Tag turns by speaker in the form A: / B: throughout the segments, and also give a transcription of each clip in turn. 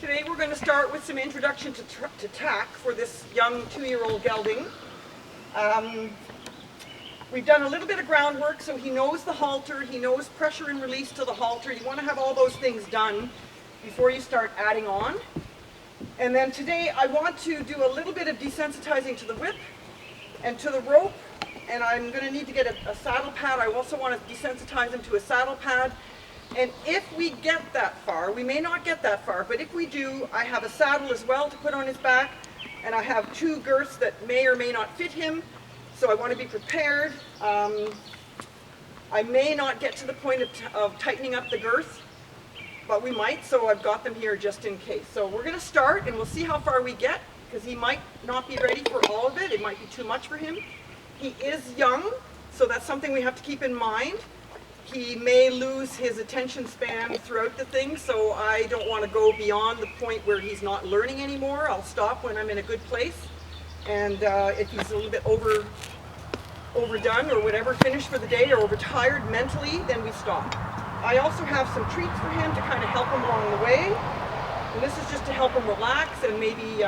A: Today we're going to start with some introduction to tack for this young 2-year-old gelding. We've done a little bit of groundwork, so he knows the halter, he knows pressure and release to the halter. You want to have all those things done before you start adding on. And then today I want to do a little bit of desensitizing to the whip and to the rope, and I'm going to need to get a saddle pad. I also want to desensitize him to a saddle pad. And if we get that far, we may not get that far, but if we do, I have a saddle as well to put on his back, and I have 2 girths that may or may not fit him, so I want to be prepared. I may not get to the point of tightening up the girth, but we might, so I've got them here just in case. So we're going to start, and we'll see how far we get, because he might not be ready for all of it. It might be too much for him. He is young, so that's something we have to keep in mind. He may lose his attention span throughout the thing, so I don't want to go beyond the point where he's not learning anymore. I'll stop when I'm in a good place, and if he's a little bit overdone or whatever, finished for the day or overtired mentally, then we stop. I also have some treats for him to kind of help him along the way, and this is just to help him relax and maybe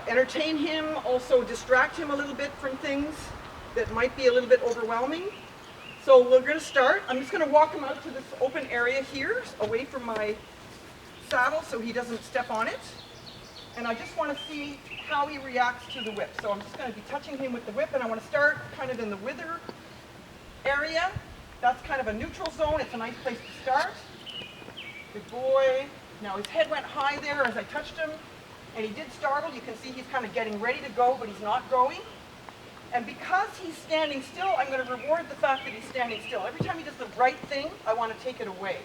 A: entertain him, also distract him a little bit from things that might be a little bit overwhelming. So we're going to start. I'm just going to walk him out to this open area here, away from my saddle so he doesn't step on it. And I just want to see how he reacts to the whip. So I'm just going to be touching him with the whip, and I want to start kind of in the wither area. That's kind of a neutral zone. It's a nice place to start. Good boy. Now his head went high there as I touched him, and he did startle. You can see he's kind of getting ready to go, but he's not going. And because he's standing still, I'm going to reward the fact that he's standing still. Every time he does the right thing, I want to take it away.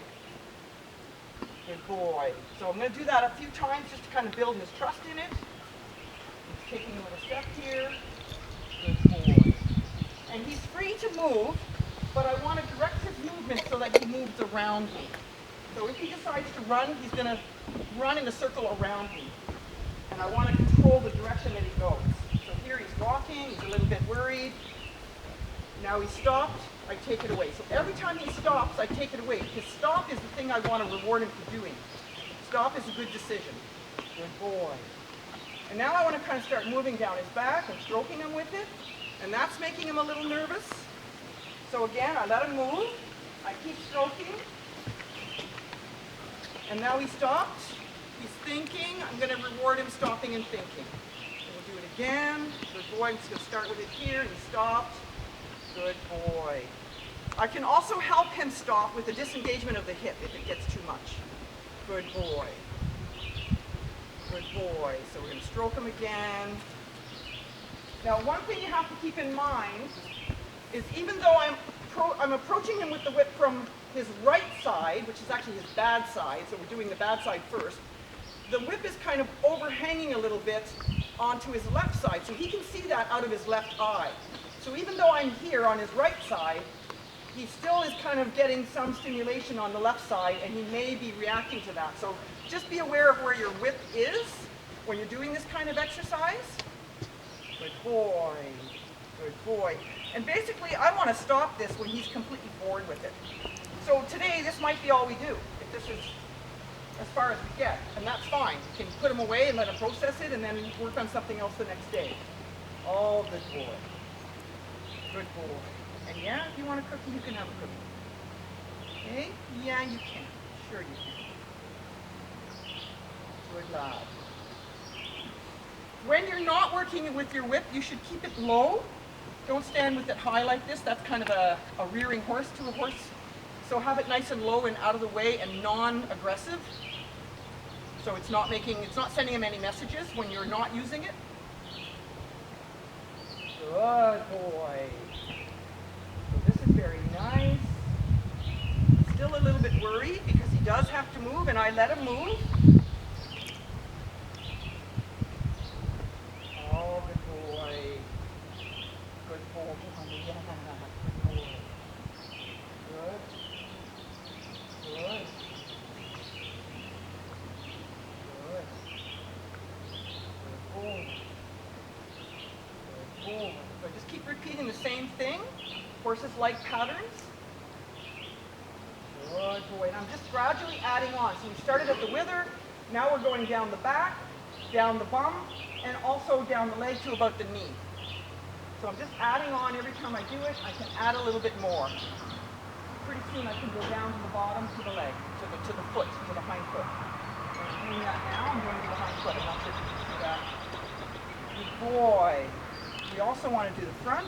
A: Good boy. So I'm going to do that a few times just to kind of build his trust in it. He's taking a little step here. Good boy. And he's free to move, but I want to direct his movement so that he moves around me. So if he decides to run, he's going to run in a circle around me. And I want to control the direction that he goes. So here he's walking, he's a little bit worried. Now he stopped, I take it away. So every time he stops, I take it away, because stop is the thing I want to reward him for doing. Stop is a good decision. Good boy. And now I want to kind of start moving down his back and stroking him with it. And that's making him a little nervous. So again, I let him move. I keep stroking. And now he stopped. He's thinking. I'm going to reward him stopping and thinking. Do it again. Good boy. I'm just going to start with it here. He stopped. Good boy. I can also help him stop with the disengagement of the hip if it gets too much. Good boy. Good boy. So we're going to stroke him again. Now, one thing you have to keep in mind is even though I'm approaching him with the whip from his right side, which is actually his bad side, so we're doing the bad side first, the whip is kind of overhanging a little bit onto his left side, so he can see that out of his left eye. So even though I'm here on his right side, he still is kind of getting some stimulation on the left side, and he may be reacting to that. So just be aware of where your whip is when you're doing this kind of exercise. Good boy. Good boy. And basically, I want to stop this when he's completely bored with it. So today, this might be all we do. If this is as far as we get, and that's fine. You can put them away and let them process it, and then work on something else the next day. Oh, good boy. Good boy. And yeah, if you want a cookie, you can have a cookie. Okay? Yeah, you can. Sure you can. Good lad. When you're not working with your whip, you should keep it low. Don't stand with it high like this. That's kind of a rearing horse to a horse. So have it nice and low and out of the way and non-aggressive. So it's not sending him any messages when you're not using it. Good boy. So this is very nice. Still a little bit worried because he does have to move, and I let him move. Oh, good boy. Good boy. Yeah. Good boy. Good. Good. Good. Good boy. Good boy. So just keep repeating the same thing. Horses like patterns. Good. Good boy. And I'm just gradually adding on. So we started at the wither. Now we're going down the back, down the bum, and also down the leg to about the knee. So I'm just adding on every time I do it. I can add a little bit more. Pretty soon I can go down to the bottom, to the leg, to the foot, to the hind foot. And I'm doing that now. I'm going to the hind foot. I'm not sure if you can see that. Good boy. We also want to do the front.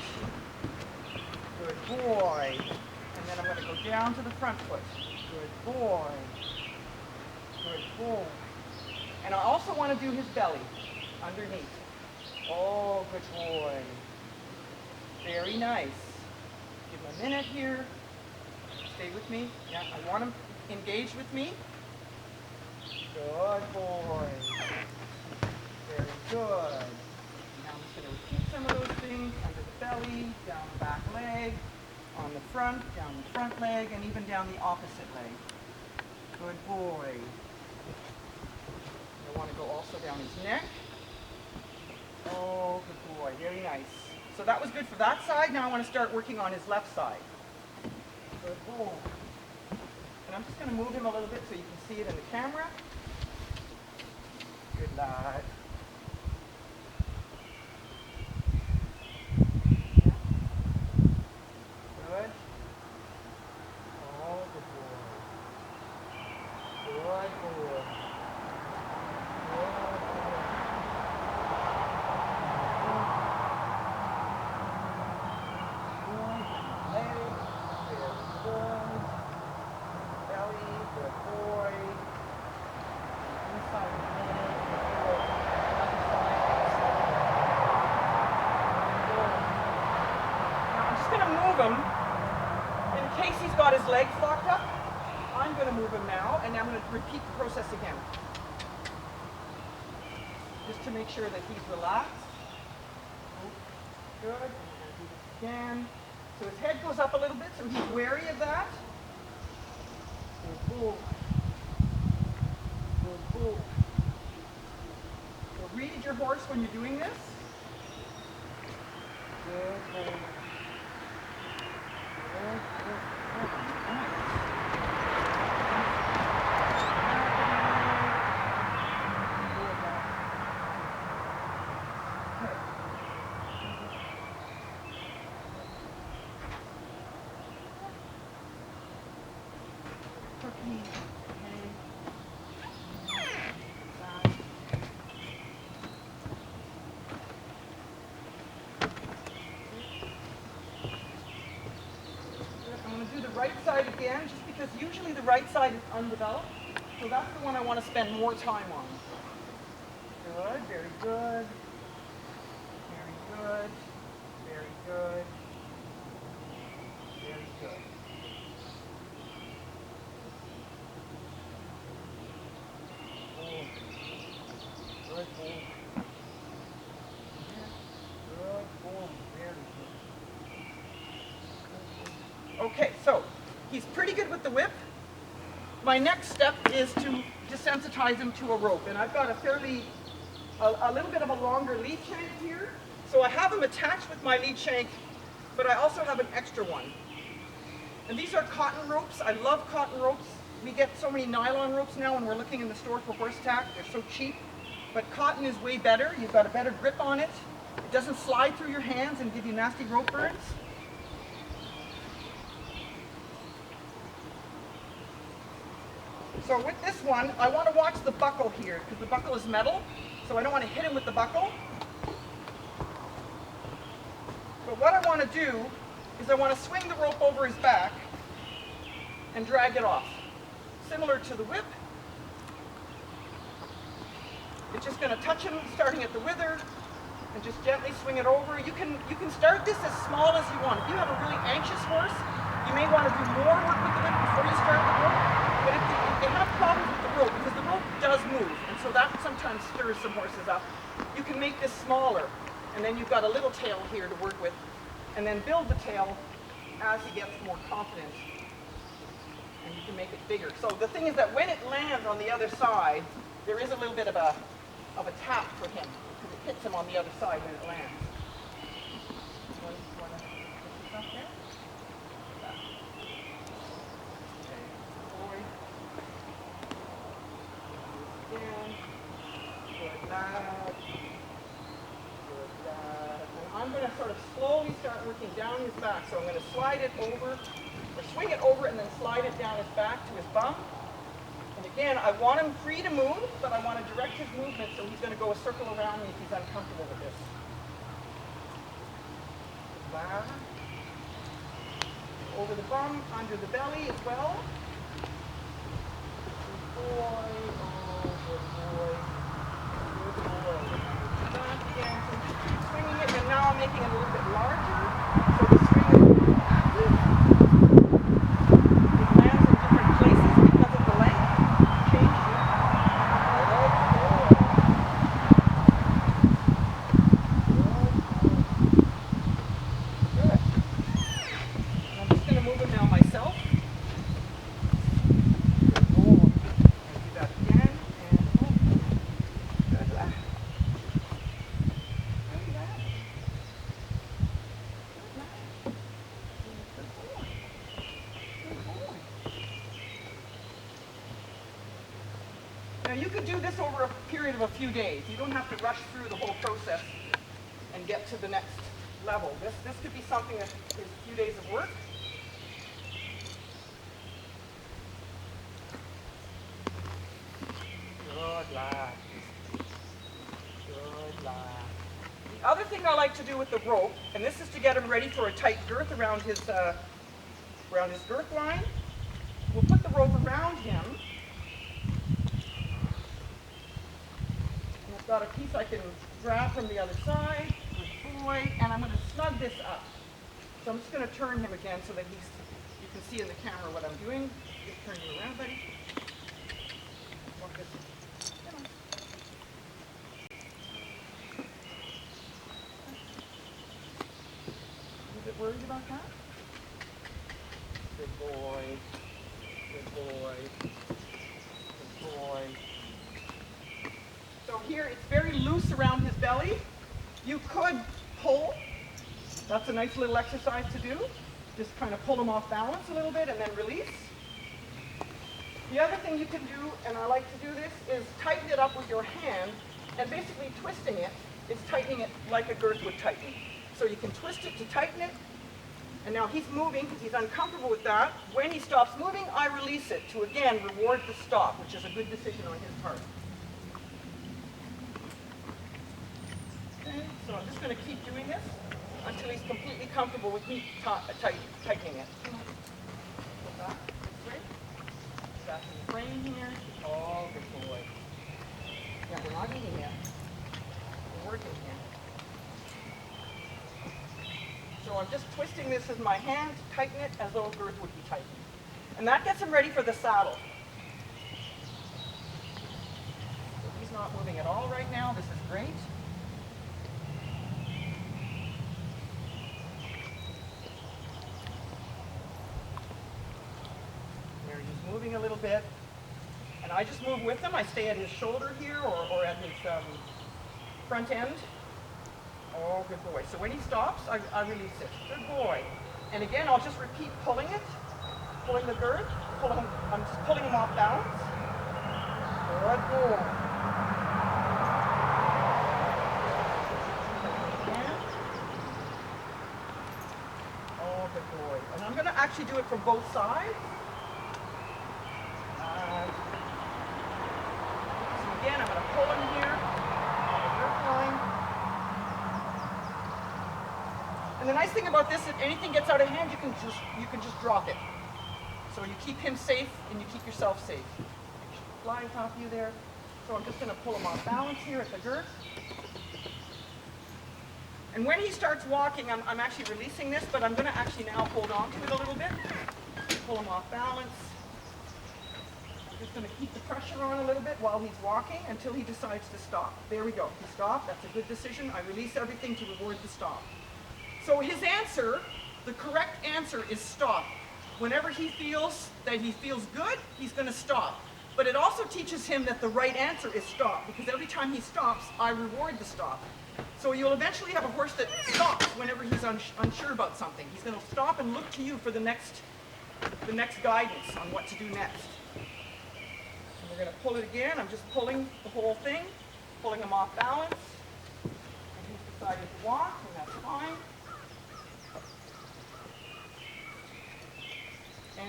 A: Good boy. And then I'm going to go down to the front foot. Good boy. Good boy. And I also want to do his belly underneath. Oh, good boy. Very nice. Give him a minute here. Stay with me. Yeah, I want him engaged with me. Good boy. Very good. Now I'm just going to repeat some of those things under the belly, down the back leg, on the front, down the front leg, and even down the opposite leg. Good boy. I want to go also down his neck. Oh, good boy. Very nice. So that was good for that side. Now I want to start working on his left side. Good boy. And I'm just going to move him a little bit so you can see it in the camera. Good lad. Good. Oh, good boy. Good boy. In case he's got his legs locked up, I'm going to move him now, and I'm going to repeat the process again. Just to make sure that he's relaxed. Good. I'm going to do this again. So his head goes up a little bit, so he's wary of that. Good boy. Good boy. So read your horse when you're doing this. Good boy. Right side again, just because usually the right side is undeveloped, so that's the one I want to spend more time on. Good, very good, very good, very good, very good. Good boy. Good boy, very good. Okay, so he's pretty good with the whip. My next step is to desensitize him to a rope. And I've got a little bit of a longer lead shank here. So I have him attached with my lead shank, but I also have an extra one. And these are cotton ropes. I love cotton ropes. We get so many nylon ropes now when we're looking in the store for horse tack. They're so cheap. But cotton is way better. You've got a better grip on it. It doesn't slide through your hands and give you nasty rope burns. So with this one, I want to watch the buckle here, because the buckle is metal, so I don't want to hit him with the buckle. But what I want to do is I want to swing the rope over his back and drag it off. Similar to the whip. It's just going to touch him, starting at the wither, and just gently swing it over. You can start this as small as you want. If you have a really anxious horse, you may want to do more work with the whip before you start the rope. But if they have problems with the rope, because the rope does move, and so that sometimes stirs some horses up, you can make this smaller, and then you've got a little tail here to work with, and then build the tail as he gets more confident, and you can make it bigger. So the thing is that when it lands on the other side, there is a little bit of a tap for him, because it hits him on the other side when it lands. Want to put this up there? Okay. again. Good lad. Good lad. And I'm going to sort of slowly start working down his back. So I'm going to slide it over, or swing it over and then slide it down his back to his bum. And again, I want him free to move, but I want to direct his movement so he's going to go a circle around me if he's uncomfortable with this. Good lad. Over the bum, under the belly as well. Good boy, oh, good boy, good boy. Back again, so just keep swinging it, and now I'm making it a little bit larger, so the swing is more active. It lands in different places because of the length. Change it. Good. And I'm just going to move him now myself. Now you could do this over a period of a few days. You don't have to rush through the whole process and get to the next level. This could be something that is a few days of work. Good lad. Good lad. The other thing I like to do with the rope, and this is to get him ready for a tight girth around his girth line. We'll put the rope around him. And I've got a piece I can grab from the other side. Good boy. And I'm going to snug this up. So I'm just going to turn him again so that you can see in the camera what I'm doing. Just turn you around, buddy. Walk this. Come on. You a bit worried about that? Good boy. Good boy. Good boy. So here it's very loose around his belly. You could pull. That's a nice little exercise to do. Just kind of pull him off balance a little bit and then release. The other thing you can do, and I like to do this, is tighten it up with your hand, and basically twisting it is tightening it like a girth would tighten. So you can twist it to tighten it, and now he's moving because he's uncomfortable with that. When he stops moving, I release it to again reward the stop, which is a good decision on his part. Okay, so I'm just going to keep doing this until he's completely comfortable with me tightening it. Put that this way. Back in the frame here. Oh, good boy. Yeah, we're not eating yet. We're working here. So I'm just twisting this with my hand to tighten it as though a girth would be tightened. And that gets him ready for the saddle. So he's not moving at all right now. This is great. There he's moving a little bit. And I just move with him. I stay at his shoulder here or at his front end. Oh, good boy. So when he stops, I release it. Good boy. And again, I'll just repeat pulling it, pulling the girth, I'm just pulling him off balance. Good boy. Again. Oh, good boy. And I'm going to actually do it from both sides. So again, I'm going to pull him here on the girth line. And the nice thing about this, if anything gets out of hand, you can just drop it. So you keep him safe and you keep yourself safe. Fly on top of you there. So I'm just going to pull him off balance here at the girth. And when he starts walking, I'm actually releasing this, but I'm going to actually now hold on to it a little bit. Pull him off balance. I'm just going to keep the pressure on a little bit while he's walking until he decides to stop. There we go. He stopped. That's a good decision. I release everything to reward the stop. So his answer, the correct answer is stop. Whenever he feels that he feels good, he's going to stop. But it also teaches him that the right answer is stop, because every time he stops, I reward the stop. So you'll eventually have a horse that stops whenever he's unsure about something. He's going to stop and look to you for the next guidance on what to do next. And We're going to pull it again. I'm just pulling the whole thing, pulling him off balance. And he's decided to walk, and that's fine.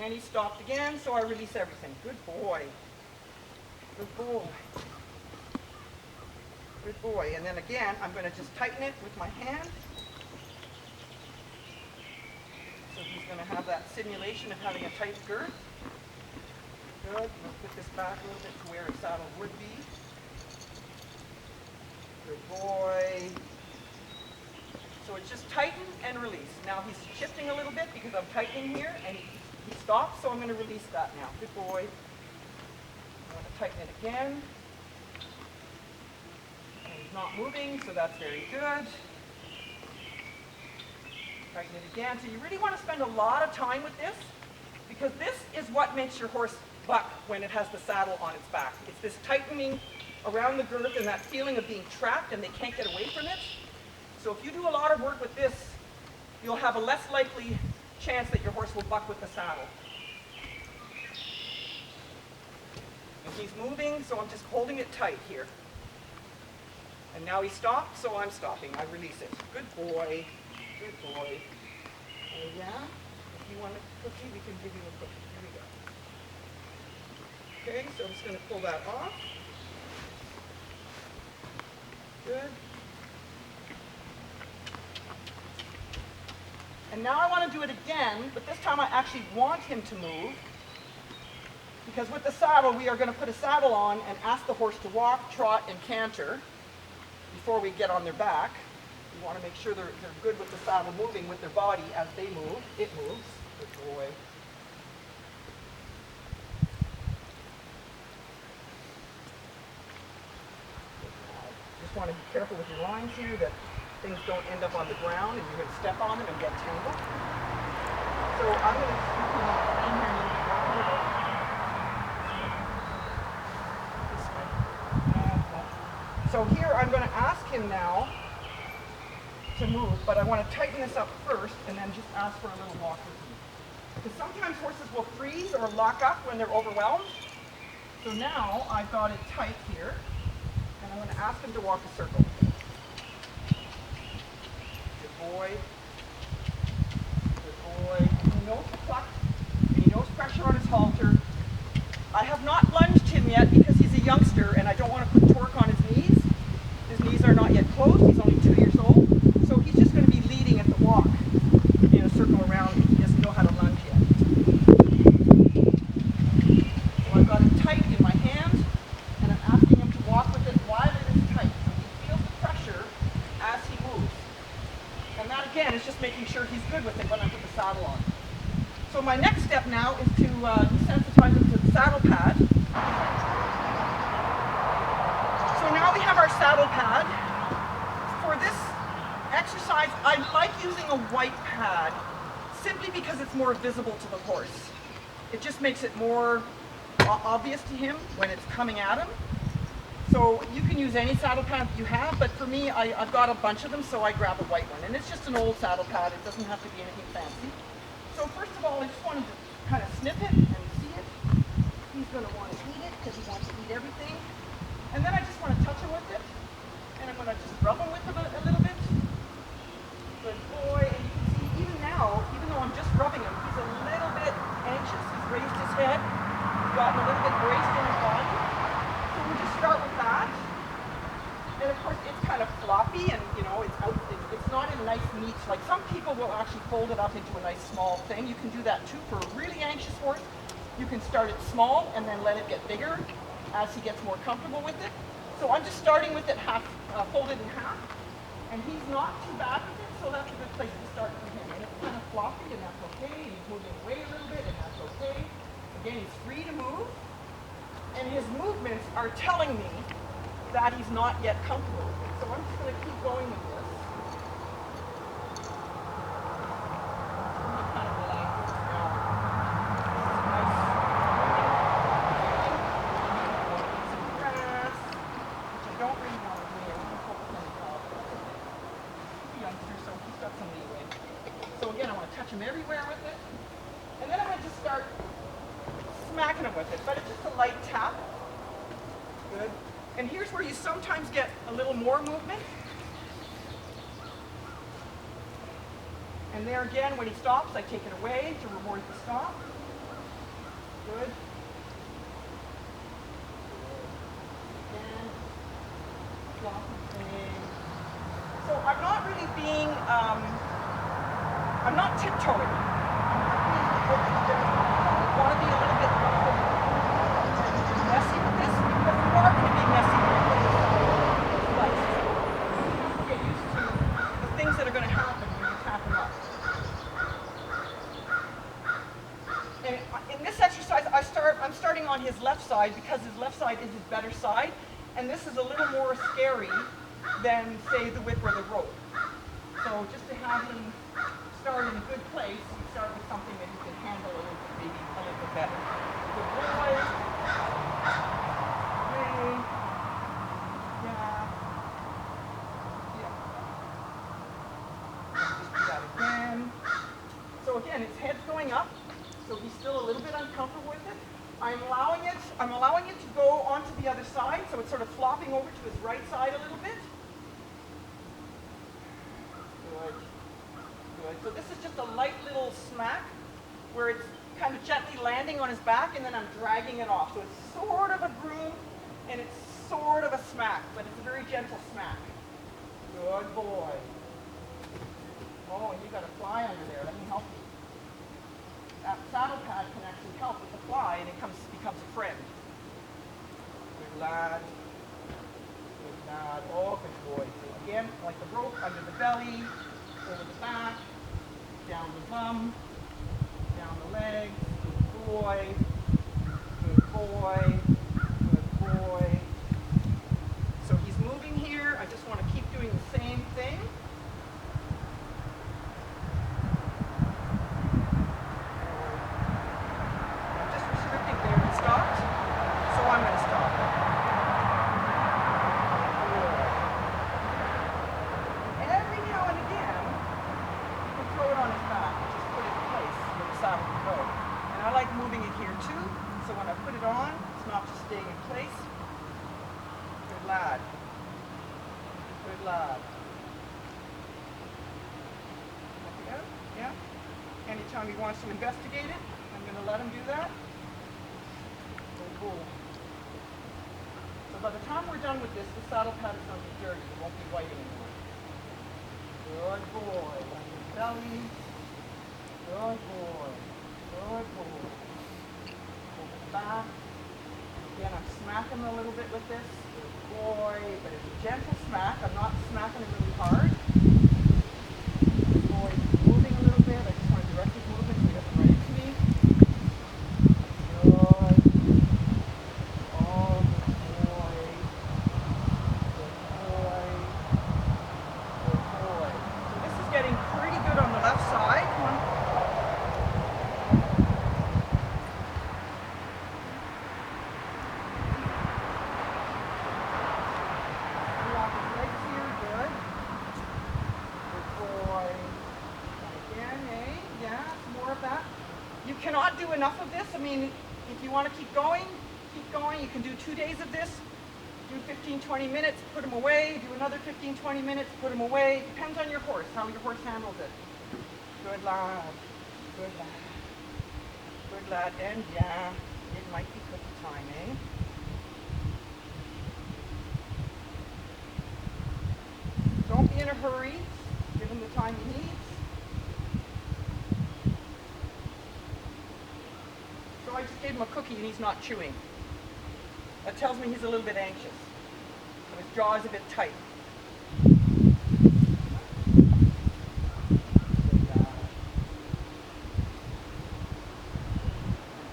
A: And he stopped again, so I release everything. Good boy. Good boy. Good boy. And then again, I'm going to just tighten it with my hand. So he's going to have that simulation of having a tight girth. Good. I'm going to put this back a little bit to where a saddle would be. Good boy. So it's just tighten and release. Now he's shifting a little bit because I'm tightening here, and he stops, so I'm going to release that now. Good boy. I want to tighten it again. And he's not moving, so that's very good. Tighten it again. So you really want to spend a lot of time with this, because this is what makes your horse buck when it has the saddle on its back. It's this tightening around the girth and that feeling of being trapped and they can't get away from it. So if you do a lot of work with this, you'll have a less likely chance that your horse will buck with the saddle. And he's moving, so I'm just holding it tight here. And now he stopped, so I'm stopping. I release it. Good boy. Good boy. Oh yeah? If you want a cookie, we can give you a cookie. Here we go. Okay, so I'm just going to pull that off. Good. And now I want to do it again, but this time I actually want him to move, because with the saddle we are going to put a saddle on and ask the horse to walk, trot, and canter before we get on their back. We want to make sure they're good with the saddle moving with their body as they move. It moves. Good boy. Just want to be careful with your lines here that things don't end up on the ground and you're going to step on them and get tangled. So I'm going to aim here a little bit this way. So here I'm going to ask him now to move, but I want to tighten this up first and then just ask for a little walk with me. Because sometimes horses will freeze or lock up when they're overwhelmed. So now I've got it tight here, and I'm going to ask him to walk a circle. Good boy. Good boy. He knows the cluck, and he knows pressure on his halter. I have not lunged him yet because he's a youngster, and I don't want to put torque on his knees. His knees are not yet closed. He's only 2 years old. So he's just going to be leading at the walk in a circle around me. He doesn't know how to lunge yet. So I've got it tight in my hand, and I'm asking him to walk with it while it is tight. So he feels the pressure as he moves. And that again is just making sure he's good with it when I put the saddle on. So my next step now is to desensitize him to the saddle pad. So now we have our saddle pad. For this exercise, I like using a white pad simply because it's more visible to the horse. It just makes it more obvious to him when it's coming at him. So you can use any saddle pad you have, but for me, I've got a bunch of them, so I grab a white one. And it's just an old saddle pad. It doesn't have to be anything fancy. So first of all, I just wanted to kind of sniff it and see it. He's going to want to eat it because he wants to eat everything. And then I just want to touch him with it. And I'm going to just rub him with it a little bit. Good boy. And you can see even now, even though I'm just rubbing him, he's a little bit anxious. He's raised his head. He's gotten a little bit braced in his body. So we'll just start with that. And of course, it's kind of floppy and, you know, it's not in a nice neat, like some people will actually fold it up into a nice small thing. You can do that too for a really anxious horse. You can start it small and then let it get bigger as he gets more comfortable with it. So I'm just starting with it folded in half. And he's not too bad with it, so that's a good place to start for him. And it's kind of floppy, and that's okay. And he's moving away a little bit, and that's okay. Again, he's free to move. And his movements are telling me that he's not yet comfortable with it. So I'm just going to keep going with this. Kind of relax now. Nice. Some grass, which I don't really want to do. I'm going to focus on the job. He's a youngster, so he's got some leeway. So again, I want to touch him everywhere with it. And then I'm going to just start smacking him with it, but it's just a light tap. And here's where you sometimes get a little more movement. And there again, when he stops, I take it away to reward the stop. Good. And flop and bang. So I'm not really being, I'm not tiptoeing. I want to be a little bit messy with this because you are going to be messy with this. Get used to the things that are going to happen when you tap them up. And in this exercise, I'm starting on his left side because his left side is his better side, and this is a little more scary than, say, the whip or the rope. So just to have him start in a good place, you start with something that he can handle a little bit, maybe a little bit better. Good boy. Yay. Yeah. Yeah. Just do that again. So again, his head's going up, so he's still a little bit uncomfortable with it. I'm allowing it to go onto the other side, so it's sort of flopping over to his right side a little bit. Good. Good. So this is just a light little smack where it's kind of gently landing on his back, and then I'm dragging it off. So it's sort of a groom, and it's sort of a smack, but it's a very gentle smack. Good boy. Oh, and you got a fly under there. Let me help you. That saddle pad can actually help with the fly, and it becomes a friend. Good lad. Good lad. Oh, good boy. So again, like the rope, under the belly, over the back, down the bum, down the legs. Good boy. Good boy. Good boy. So he's moving here. I just want to keep doing the same thing. Anytime he wants to investigate it, I'm going to let him do that. Very cool. So by the time we're done with this, the saddle pad is going to be dirty. It won't be white anymore. Good boy. On your belly. Good boy. Good boy. Over the back. Again, I'm smacking a little bit with this. Good boy. But it's a gentle smack. I'm not smacking it really hard. Good boy. Moving a little bit. I just want to direct his movement so he doesn't run into me. Good. Oh, good boy. Good boy. Good boy. So this is getting pretty good on the left side. Come on. Lock his legs here. Good. Good boy. Again, eh? Yeah, more of that. You cannot do enough of this. I mean, if you want to keep going, keep going. You can do 2 days of this. Do 15, 20 minutes, put them away. Do another 15, 20 minutes, put them away. Depends on your horse, how your horse handles it. Good lad. Good lad. Good lad. And yeah, it might be cookie time, eh? Don't be in a hurry. Give him the time he needs. So I just gave him a cookie and he's not chewing. That tells me he's a little bit anxious. So his jaw is a bit tight.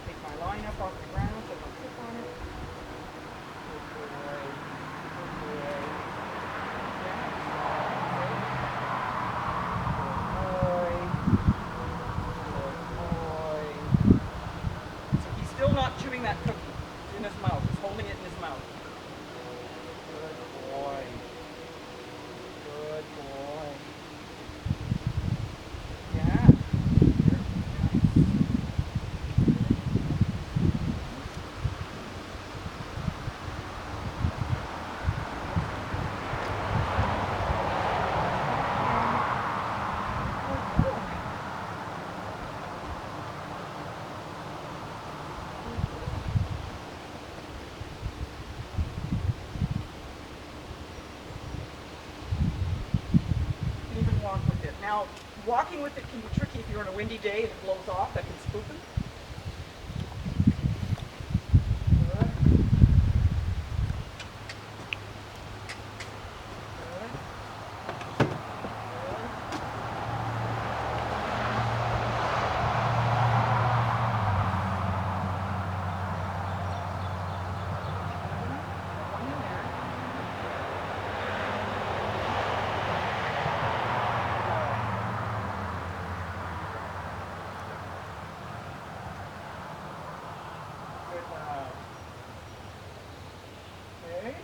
A: Take my line up off the ground so I don't trip on it. Good boy. Good boy. Good boy. Good boy. So he's still not chewing that cookie. It's in his mouth. He's holding it in his mouth. Good boy. Now, walking with it can be tricky if you're on a windy day and it blows off. That can spook them. Good. Good. Good. One in there. Good. Okay.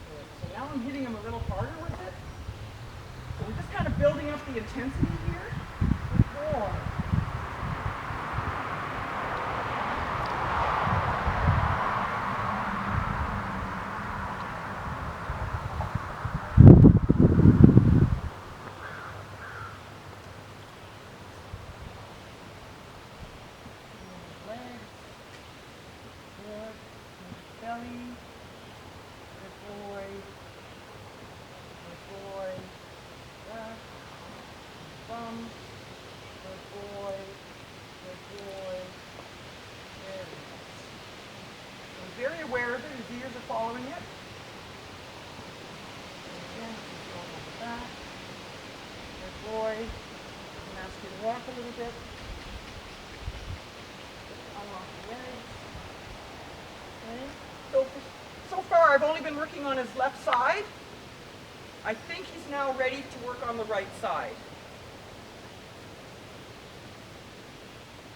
A: Good. So now I'm hitting him a little harder with it. So we're just kind of building up the intensity here. Good boy. Legs. Good. Belly. Good boy. Good boy. Back. Bum. Good boy. Good boy. Very nice. So he's very aware of it. His ears are following it. Again, just going on the back. Good boy. I'm going to ask you to walk a little bit. Unlock the legs. Okay. So far I've only been working on his left side. I think he's now ready to work on the right side.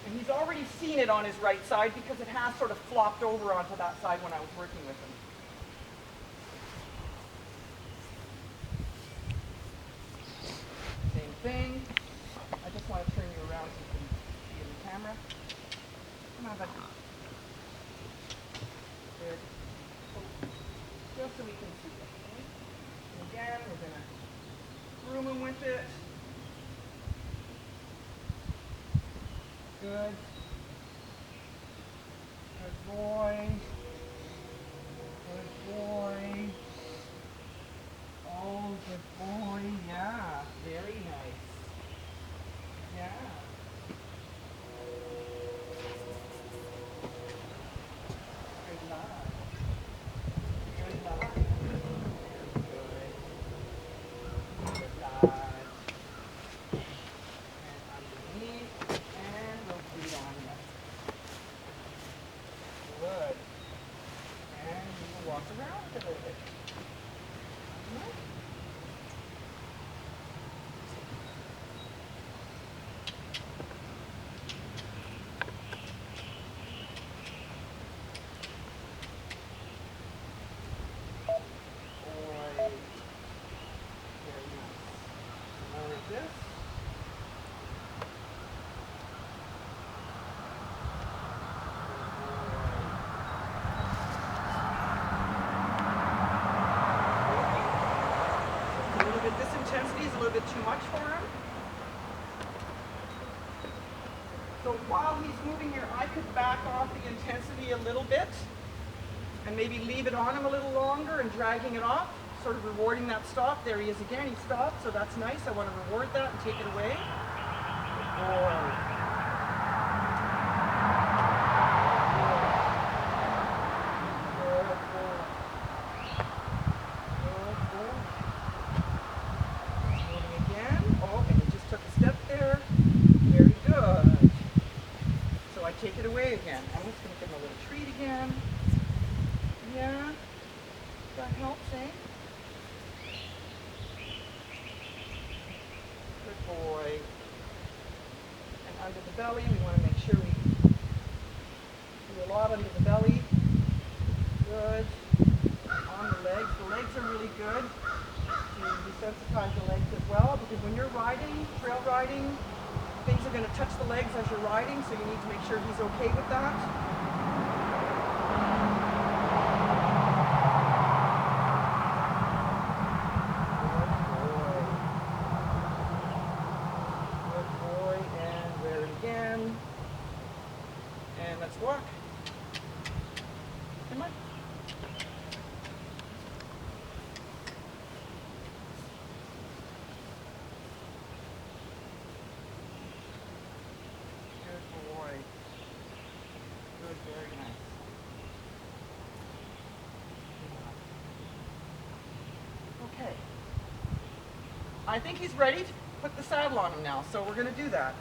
A: And he's already seen it on his right side because it has sort of flopped over onto that side when I was working with him. Same thing. I just want to turn you around so you can see in the camera. Come on, buddy. Good. Just so we can see it. Okay? And again, we're going to groom him with it. Good. Good boy. Good boy. Oh, good boy. Yeah. Very nice. Yeah. Good lad. Good lad. Very good. Good lad. And underneath. And we'll breathe on that. Good. And we will walk around a little bit. Right? This. This intensity is a little bit too much for him. So while he's moving here, I could back off the intensity a little bit and maybe leave it on him a little longer and dragging it off, sort of rewarding that stop. There he is again, he stopped, so that's nice. I want to reward that and take it away. Good boy. Take it away again. I'm just going to give him a little treat again. Yeah. That helps, eh? Good boy. And under the belly, we want to make sure we do a lot under the belly. Good. On the legs. The legs are really good to desensitize the legs as well, because when you're riding, trail riding, things are going to touch the legs as you're riding, so you need to make sure he's okay with that. Good boy. And wear it again. And let's walk. Come on. I think he's ready to put the saddle on him now, so we're going to do that.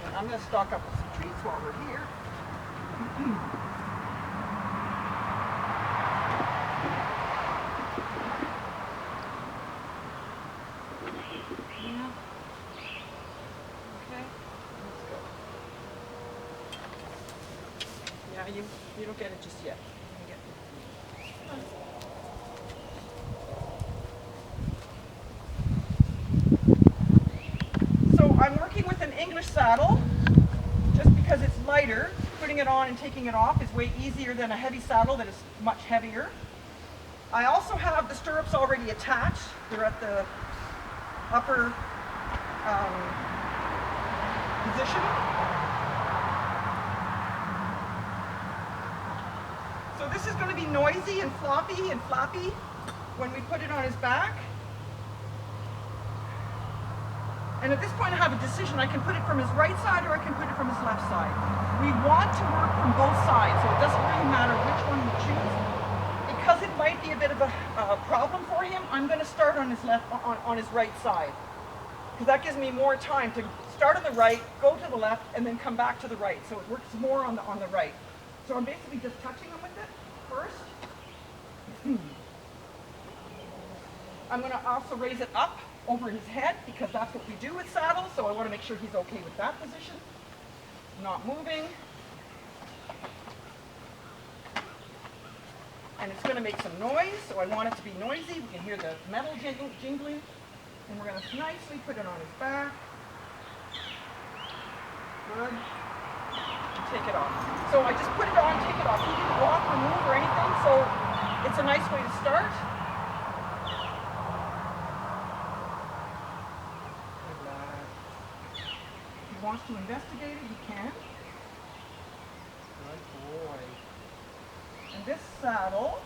A: And I'm going to stock up with some treats while we're here. Yeah. Okay, let's go. Yeah, you don't get it just yet. So I'm working with an English saddle just because it's lighter. Putting it on and taking it off is way easier than a heavy saddle that is much heavier. I also have the stirrups already attached. They're at the upper position. So this is going to be noisy and floppy and flappy when we put it on his back. And at this point I have a decision. I can put it from his right side or I can put it from his left side. We want to work from both sides, so it doesn't really matter which one we choose. Because it might be a bit of a problem for him, I'm going to start on his on his right side. Because that gives me more time to start on the right, go to the left, and then come back to the right. So it works more on the right. So I'm basically just touching him with it first. I'm going to also raise it up over his head because that's what we do with saddles. So I want to make sure he's okay with that position. Not moving. And it's going to make some noise, so I want it to be noisy. We can hear the metal jingling. And we're going to nicely put it on his back. Good. And take it off. So I just put it on, take it off. He didn't walk or move or anything, so it's a nice way to start. If he wants to investigate it, he can. Good boy. And this saddle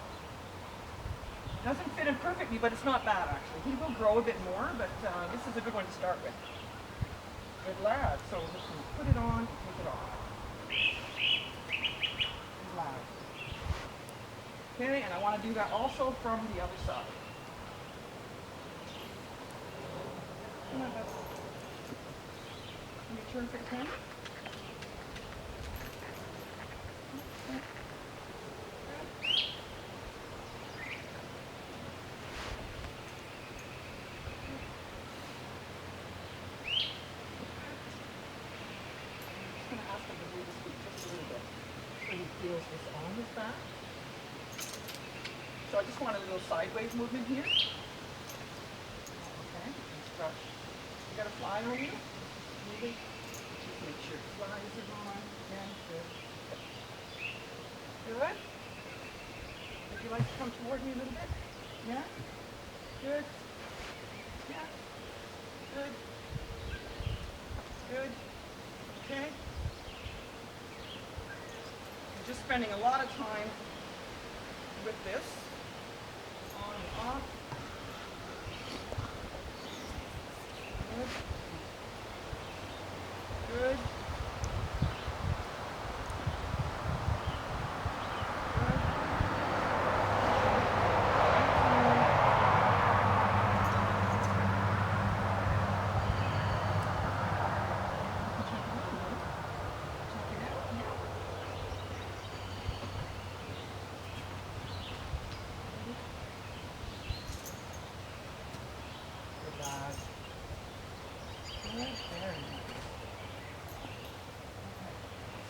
A: doesn't fit him perfectly, but it's not bad actually. He will grow a bit more, but this is a good one to start with. Good lad. So we're just going to put it on and take it off. Good lad. Okay, and I want to do that also from the other side. Come on, bud. Can you turn for the camera? Feels this on his back. So I just want a little sideways movement here. Okay, stretch. You got a fly on you? Moving. Just make sure the flies are on. Yeah, good. Good. Would you like to come toward me a little bit? Yeah? Good. Yeah. Good. Good. Okay. Just spending a lot of time with this, on and off. Good. Good.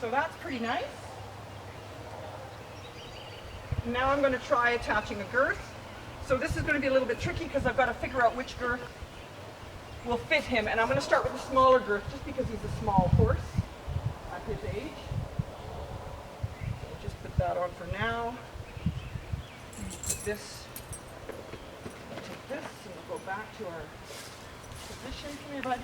A: So that's pretty nice. Now I'm going to try attaching a girth. So this is going to be a little bit tricky because I've got to figure out which girth will fit him. And I'm going to start with a smaller girth just because he's a small horse at his age. So we'll just put that on for now. Put this, take this, and we'll go back to our position. Come here, bud.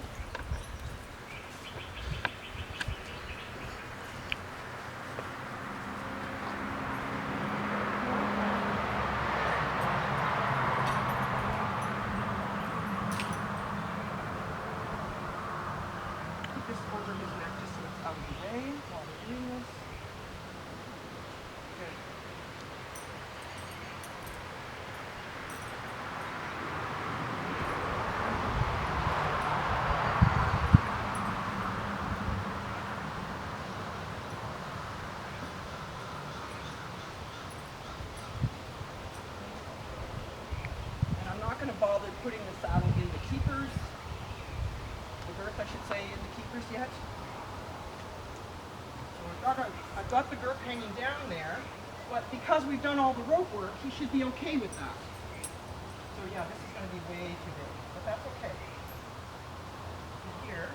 A: Over his neck just so it's out of the way while we're doing this. Good. girth, I should say, in the keepers yet. So I've got the girth hanging down there, but because we've done all the rope work, he should be okay with that. So yeah, this is going to be way too big, but that's okay. And here,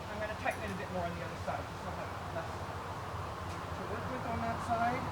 A: I'm going to tighten it a bit more on the other side, so I'll have less to work with on that side.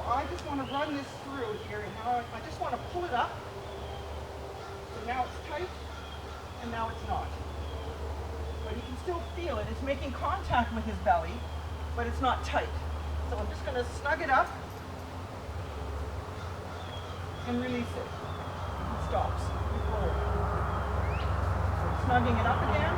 A: I just want to run this through here, and now I just want to pull it up. So now it's tight, and now it's not. But you can still feel it. It's making contact with his belly, but it's not tight. So I'm just going to snug it up and release it. It stops. So snugging it up again.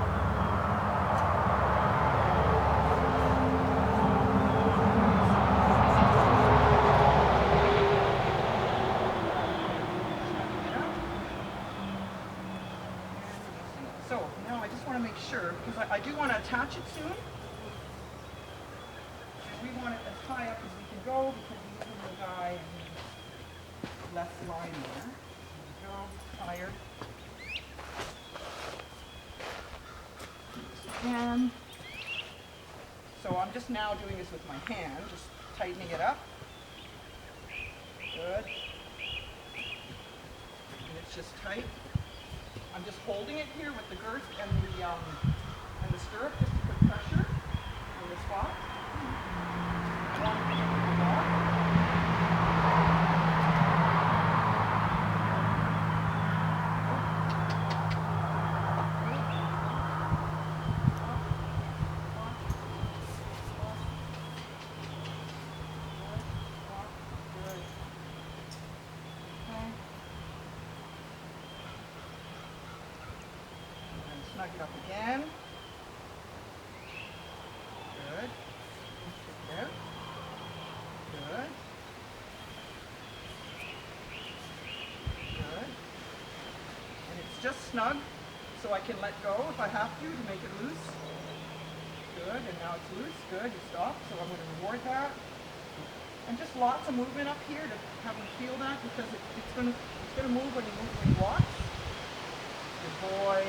A: So now I just want to make sure, because I do want to attach it soon. And we want it as high up as we can go, because we need the guy and less line there. There we go, higher. And so I'm just now doing this with my hand, just tightening it up. Good. And it's just tight. I'm just holding it here with the girth and the stirrup just to put pressure on the spot. I want it to come off. Snug it up again. Good. Check it out. Good. Good. And it's just snug, so I can let go if I have to make it loose. Good, and now it's loose. Good, you stop, so I'm going to reward that. And just lots of movement up here to have him feel that, because it's going to move when he walks. Good boy.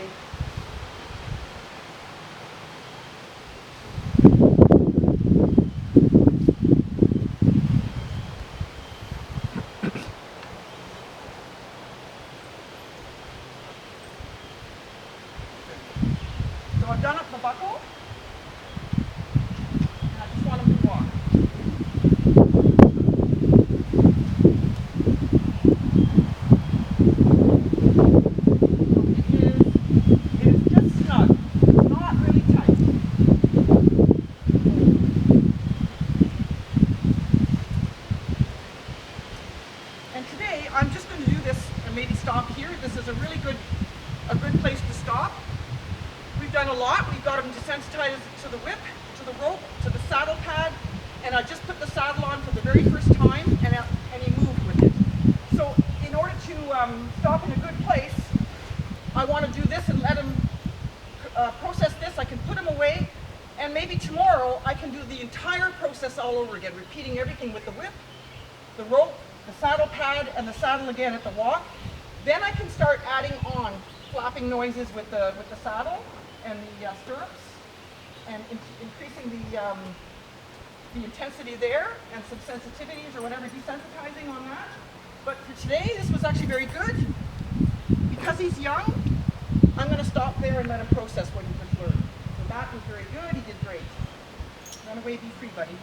A: So I've done up the buckle, and I just want him to walk. It is just snug, not really tight. And today I'm just going to do this and maybe stop here. This is a good place to stop. We've done a lot. We've got him desensitized to the whip, to the rope, to the saddle pad, and I just put the saddle on for the very first time, and he moved with it. So in order to stop in a good place, I want to do this and let him process this. I can put him away, and maybe tomorrow I can do the entire process all over again, repeating everything with the whip, the rope, the saddle pad, and the saddle again at the walk. Then I can start adding on flapping noises with the saddle and the stirrups, and increasing the intensity there, and some sensitivities or whatever, desensitizing on that. But for today, this was actually very good. Because he's young, I'm going to stop there and let him process what he just learned. So that was very good. He did great. Run away, be free, buddy.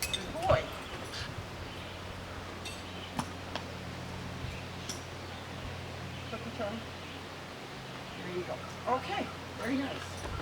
A: Good boy. cookie jar. There you go. Okay, very nice.